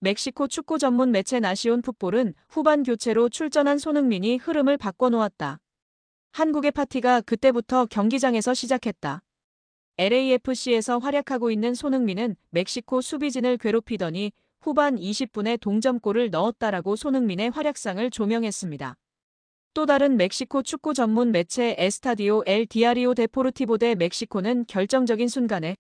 멕시코 축구 전문 매체 나시온 풋볼은 후반 교체로 출전한 손흥민이 흐름을 바꿔놓았다. 한국의 파티가 그때부터 경기장에서 시작했다. LAFC에서 활약하고 있는 손흥민은 멕시코 수비진을 괴롭히더니 후반 20분에 동점골을 넣었다라고 손흥민의 활약상을 조명했습니다. 또 다른 멕시코 축구 전문 매체 에스타디오 엘 디아리오 데포르티보 데 멕시코는 결정적인 순간에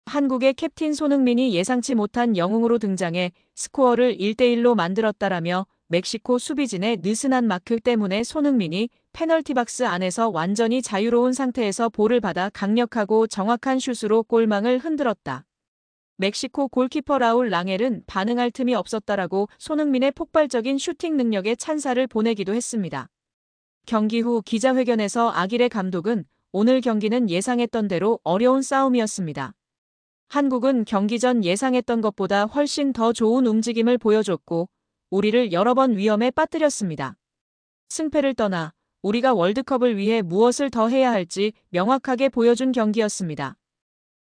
한국의 캡틴 손흥민이 예상치 못한 영웅으로 등장해 스코어를 1대1로 만들었다라며 멕시코 수비진의 느슨한 마크 때문에 손흥민이 페널티 박스 안에서 완전히 자유로운 상태에서 볼을 받아 강력하고 정확한 슛으로 골망을 흔들었다. 멕시코 골키퍼 라울 랑엘은 반응할 틈이 없었다라고 손흥민의 폭발적인 슈팅 능력에 찬사를 보내기도 했습니다. 경기 후 기자회견에서 아기레 감독은 오늘 경기는 예상했던 대로 어려운 싸움이었습니다. 한국은 경기 전 예상했던 것보다 훨씬 더 좋은 움직임을 보여줬고 우리를 여러 번 위험에 빠뜨렸습니다. 승패를 떠나 우리가 월드컵을 위해 무엇을 더 해야 할지 명확하게 보여준 경기였습니다.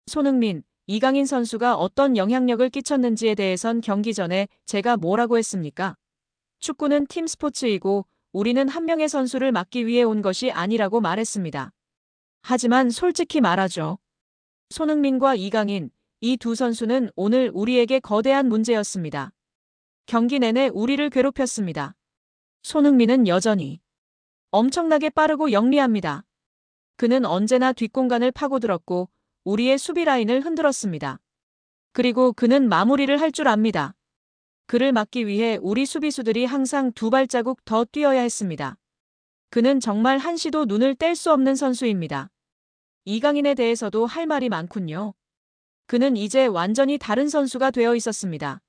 손흥민, 이강인 선수가 어떤 영향력을 끼쳤는지에 대해선 경기 전에 제가 뭐라고 했습니까? 축구는 팀 스포츠이고 우리는 한 명의 선수를 막기 위해 온 것이 아니라고 말했습니다. 하지만 솔직히 말하죠. 손흥민과 이강인, 이 두 선수는 오늘 우리에게 거대한 문제였습니다. 경기 내내 우리를 괴롭혔습니다. 손흥민은 여전히 엄청나게 빠르고 영리합니다. 그는 언제나 뒷공간을 파고들었고 우리의 수비 라인을 흔들었습니다. 그리고 그는 마무리를 할 줄 압니다. 그를 막기 위해 우리 수비수들이 항상 두 발자국 더 뛰어야 했습니다. 그는 정말 한시도 눈을 뗄 수 없는 선수입니다. 이강인에 대해서도 할 말이 많군요. 그는 이제 완전히 다른 선수가 되어 있었습니다.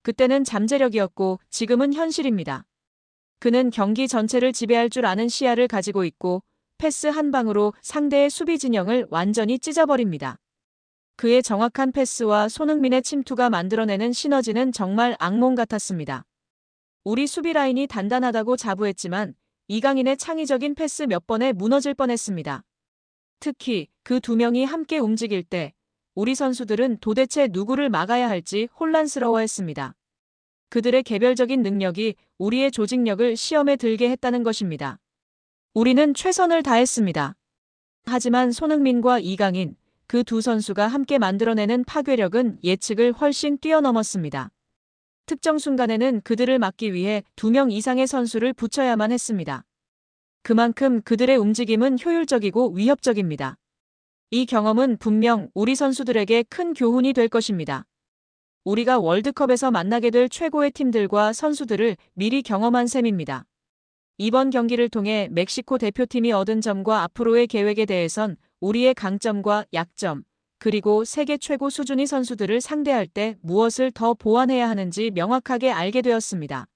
그때는 잠재력이었고 지금은 현실입니다. 그는 경기 전체를 지배할 줄 아는 시야를 가지고 있고 패스 한 방으로 상대의 수비 진영을 완전히 찢어버립니다. 그의 정확한 패스와 손흥민의 침투가 만들어내는 시너지는 정말 악몽 같았습니다. 우리 수비 라인이 단단하다고 자부했지만 이강인의 창의적인 패스 몇 번에 무너질 뻔했습니다. 특히 그 두 명이 함께 움직일 때 우리 선수들은 도대체 누구를 막아야 할지 혼란스러워했습니다. 그들의 개별적인 능력이 우리의 조직력을 시험에 들게 했다는 것입니다. 우리는 최선을 다했습니다. 하지만 손흥민과 이강인, 그 두 선수가 함께 만들어내는 파괴력은 예측을 훨씬 뛰어넘었습니다. 특정 순간에는 그들을 막기 위해 2명 이상의 선수를 붙여야만 했습니다. 그만큼 그들의 움직임은 효율적이고 위협적입니다. 이 경험은 분명 우리 선수들에게 큰 교훈이 될 것입니다. 우리가 월드컵에서 만나게 될 최고의 팀들과 선수들을 미리 경험한 셈입니다. 이번 경기를 통해 멕시코 대표팀이 얻은 점과 앞으로의 계획에 대해선 우리의 강점과 약점, 그리고 세계 최고 수준의 선수들을 상대할 때 무엇을 더 보완해야 하는지 명확하게 알게 되었습니다.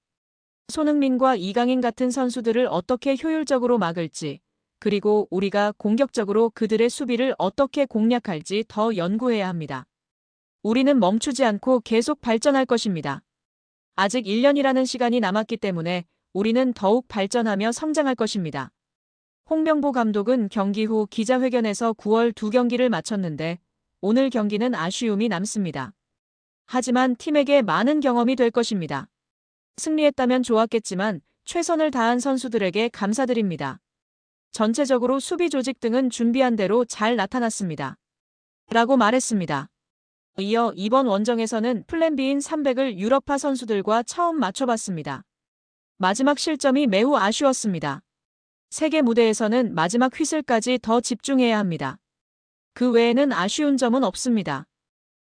손흥민과 이강인 같은 선수들을 어떻게 효율적으로 막을지, 그리고 우리가 공격적으로 그들의 수비를 어떻게 공략할지 더 연구해야 합니다. 우리는 멈추지 않고 계속 발전할 것입니다. 아직 1년이라는 시간이 남았기 때문에 우리는 더욱 발전하며 성장할 것입니다. 홍명보 감독은 경기 후 기자회견에서 9월 2경기를 마쳤는데 오늘 경기는 아쉬움이 남습니다. 하지만 팀에게 많은 경험이 될 것입니다. 승리했다면 좋았겠지만 최선을 다한 선수들에게 감사드립니다. 전체적으로 수비 조직 등은 준비한 대로 잘 나타났습니다. 라고 말했습니다. 이어 이번 원정에서는 플랜 B인 300을 유럽파 선수들과 처음 맞춰봤습니다. 마지막 실점이 매우 아쉬웠습니다. 세계 무대에서는 마지막 휘슬까지 더 집중해야 합니다. 그 외에는 아쉬운 점은 없습니다.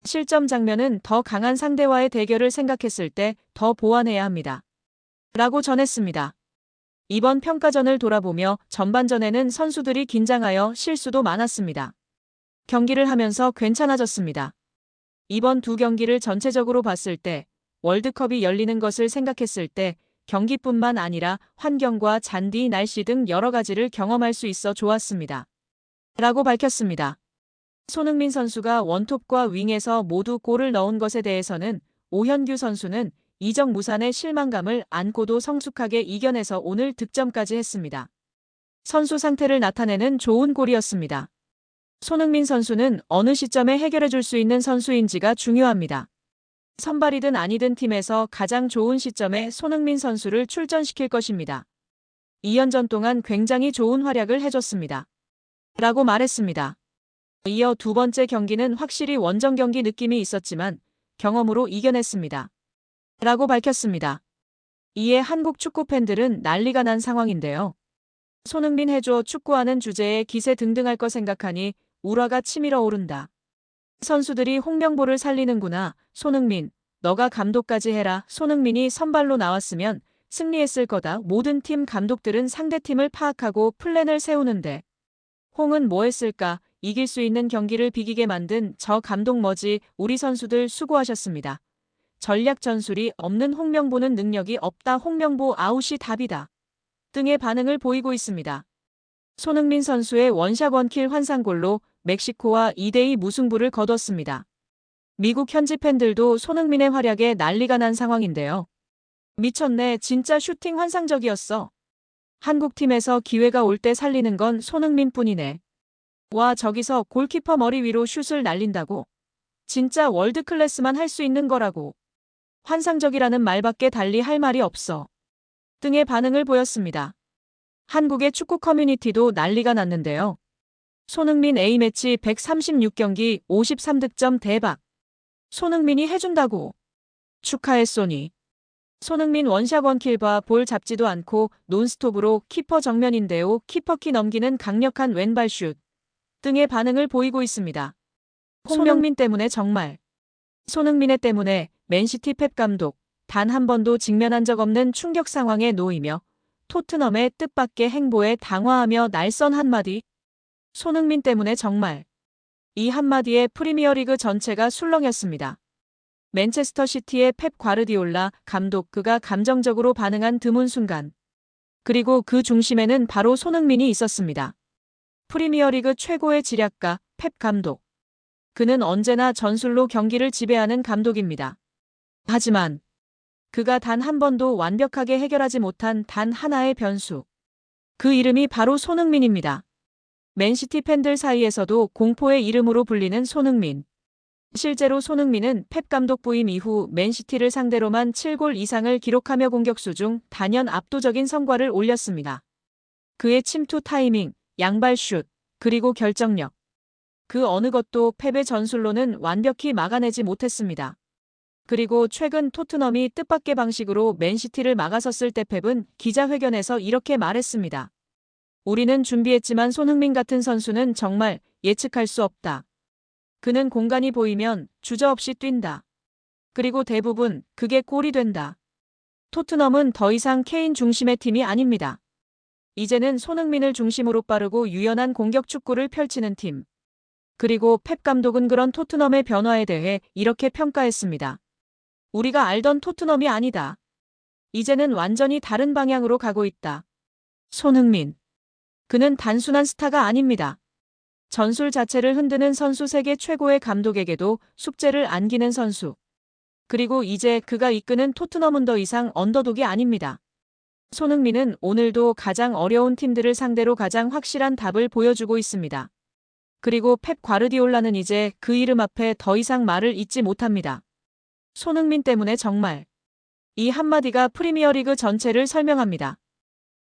실점 장면은 더 강한 상대와의 대결을 생각했을 때 더 보완해야 합니다. 라고 전했습니다. 이번 평가전을 돌아보며 전반전에는 선수들이 긴장하여 실수도 많았습니다. 경기를 하면서 괜찮아졌습니다. 이번 두 경기를 전체적으로 봤을 때 월드컵이 열리는 것을 생각했을 때 경기뿐만 아니라 환경과 잔디, 날씨 등 여러 가지를 경험할 수 있어 좋았습니다. 라고 밝혔습니다. 손흥민 선수가 원톱과 윙에서 모두 골을 넣은 것에 대해서는 오현규 선수는 이적 무산의 실망감을 안고도 성숙하게 이겨내서 오늘 득점까지 했습니다. 선수 상태를 나타내는 좋은 골이었습니다. 손흥민 선수는 어느 시점에 해결해 줄 수 있는 선수인지가 중요합니다. 선발이든 아니든 팀에서 가장 좋은 시점에 손흥민 선수를 출전시킬 것입니다. 2연전 동안 굉장히 좋은 활약을 해줬습니다. 라고 말했습니다. 이어 두 번째 경기는 확실히 원정 경기 느낌이 있었지만 경험으로 이겨냈습니다. 라고 밝혔습니다. 이에 한국 축구 팬들은 난리가 난 상황인데요. 손흥민 해줘 축구하는 주제에 기세 등등할 거 생각하니 우라가 치밀어 오른다. 선수들이 홍명보를 살리는구나. 손흥민, 너가 감독까지 해라. 손흥민이 선발로 나왔으면 승리했을 거다. 모든 팀 감독들은 상대팀을 파악하고 플랜을 세우는데 홍은 뭐 했을까? 이길 수 있는 경기를 비기게 만든 저 감독 뭐지? 우리 선수들 수고하셨습니다. 전략 전술이 없는 홍명보는 능력이 없다. 홍명보 아웃이 답이다. 등의 반응을 보이고 있습니다. 손흥민 선수의 원샷 원킬 환상골로 멕시코와 2대2 무승부를 거뒀습니다. 미국 현지 팬들도 손흥민의 활약에 난리가 난 상황인데요. 미쳤네. 진짜 슈팅 환상적이었어. 한국팀에서 기회가 올 때 살리는 건 손흥민뿐이네. 와, 저기서 골키퍼 머리 위로 슛을 날린다고? 진짜 월드클래스만 할 수 있는 거라고. 환상적이라는 말밖에 달리 할 말이 없어. 등의 반응을 보였습니다. 한국의 축구 커뮤니티도 난리가 났는데요. 손흥민 A매치 136경기 53득점 대박. 손흥민이 해준다고. 축하해 소니. 손흥민 원샷 원킬과 볼 잡지도 않고 논스톱으로 키퍼 정면인데요. 키퍼키 넘기는 강력한 왼발 슛. 등의 반응을 보이고 있습니다. 손흥민 때문에 정말. 손흥민의 때문에 맨시티 펩 감독 단 한 번도 직면한 적 없는 충격 상황에 놓이며 토트넘의 뜻밖의 행보에 당황하며 날선 한마디. 손흥민 때문에 정말. 이 한마디에 프리미어리그 전체가 술렁였습니다. 맨체스터 시티의 펩 과르디올라 감독 그가 감정적으로 반응한 드문 순간. 그리고 그 중심에는 바로 손흥민이 있었습니다. 프리미어리그 최고의 지략가 펩 감독. 그는 언제나 전술로 경기를 지배하는 감독입니다. 하지만 그가 단 한 번도 완벽하게 해결하지 못한 단 하나의 변수. 그 이름이 바로 손흥민입니다. 맨시티 팬들 사이에서도 공포의 이름으로 불리는 손흥민. 실제로 손흥민은 펩 감독 부임 이후 맨시티를 상대로만 7골 이상을 기록하며 공격수 중 단연 압도적인 성과를 올렸습니다. 그의 침투 타이밍, 양발 슛, 그리고 결정력. 그 어느 것도 펩의 전술로는 완벽히 막아내지 못했습니다. 그리고 최근 토트넘이 뜻밖의 방식으로 맨시티를 막아섰을 때 펩은 기자회견에서 이렇게 말했습니다. 우리는 준비했지만 손흥민 같은 선수는 정말 예측할 수 없다. 그는 공간이 보이면 주저없이 뛴다. 그리고 대부분 그게 골이 된다. 토트넘은 더 이상 케인 중심의 팀이 아닙니다. 이제는 손흥민을 중심으로 빠르고 유연한 공격 축구를 펼치는 팀. 그리고 펩 감독은 그런 토트넘의 변화에 대해 이렇게 평가했습니다. 우리가 알던 토트넘이 아니다. 이제는 완전히 다른 방향으로 가고 있다. 손흥민. 그는 단순한 스타가 아닙니다. 전술 자체를 흔드는 선수, 세계 최고의 감독에게도 숙제를 안기는 선수. 그리고 이제 그가 이끄는 토트넘은 더 이상 언더독이 아닙니다. 손흥민은 오늘도 가장 어려운 팀들을 상대로 가장 확실한 답을 보여주고 있습니다. 그리고 펩 과르디올라는 이제 그 이름 앞에 더 이상 말을 잇지 못합니다. 손흥민 때문에 정말. 이 한마디가 프리미어리그 전체를 설명합니다.